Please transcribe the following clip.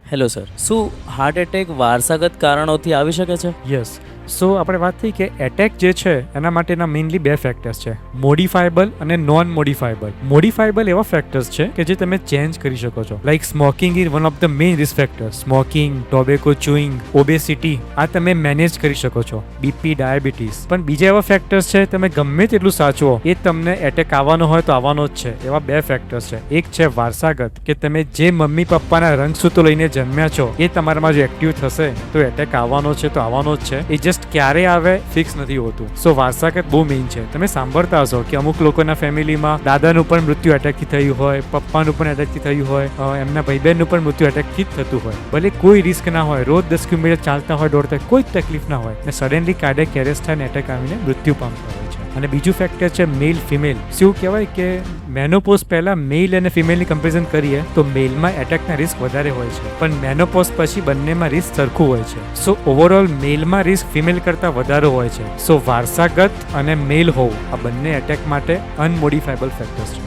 Hello sir, શું heart attack વારસાગત કારણોથી આવી શકે છે? યસ. સો આપણે વાત થઈ કે એટેક જે છે એના માટેના મેઇનલી બે ફેક્ટર્સ છે, મોડિફાયેબલ અને નોન મોડિફાયેબલ. મોડિફાયેબલ એવા ફેક્ટર્સ છે કે જે તમે ચેન્જ કરી શકો છો. Like smoking is one of the main risk factor. Smoking, tobacco chewing, obesity આ તમે મેનેજ કરી શકો છો. BP, diabetes. પણ બીજા એવા ફેક્ટર્સ છે તમે ગમે તેટલું સાચવો એ તમને એટેક આવવાનો હોય તો આવવાનો જ છે. એવા બે ફેક્ટર્સ છે. એક છે વારસાગત, કે તમે જે મમ્મી પપ્પાના રંગસૂત્રો લઈને જન્મ્યા છો એ તમારામાં જો એક્ટિવ થશે તો એટેક આવવાનો છે તો આવવાનો જ છે. એ જસ્ટ ક્યારે આવે ફિક્સ નથી હોતું. સો વારસાગત બહુ મેઇન છે. તમે સાંભળતા હશો કે અમુક લોકોના ફેમિલીમાં દાદાનું પણ મૃત્યુ એટેકથી થયું હોય, પપ્પાનું પણ એટેકથી થયું હોય, એમના ભાઈ બહેનનું પણ મૃત્યુ એટેકથી જ થતું હોય. ભલે કોઈ રિસ્ક ના હોય, રોજ 10 કિલોમીટર ચાલતા હોય, દોડતા હોય, કોઈ જ તકલીફ ના હોય, ને સડનલી કાર્ડિયક એરેસ્ટ થાય ને એટેક આવીને મૃત્યુ પામતા હોય છે. અને બીજું ફેક્ટર છે મેલ ફિમેલ. શું કહેવાય કે મેનોપોઝ પહેલા મેલ અને ફિમેલની કમ્પેરિઝન કરીએ તો મેલમાં એટેકના રિસ્ક વધારે હોય છે, પણ મેનોપોઝ પછી બંનેમાં રિસ્ક સરખું હોય છે. સો ઓવરઓલ મેલમાં રિસ્ક ફિમેલ કરતાં વધારે હોય છે. સો વારસાગત અને મેલ હોવું આ બંને એટેક માટે અનમોડિફાયેબલ ફેક્ટર્સ છે.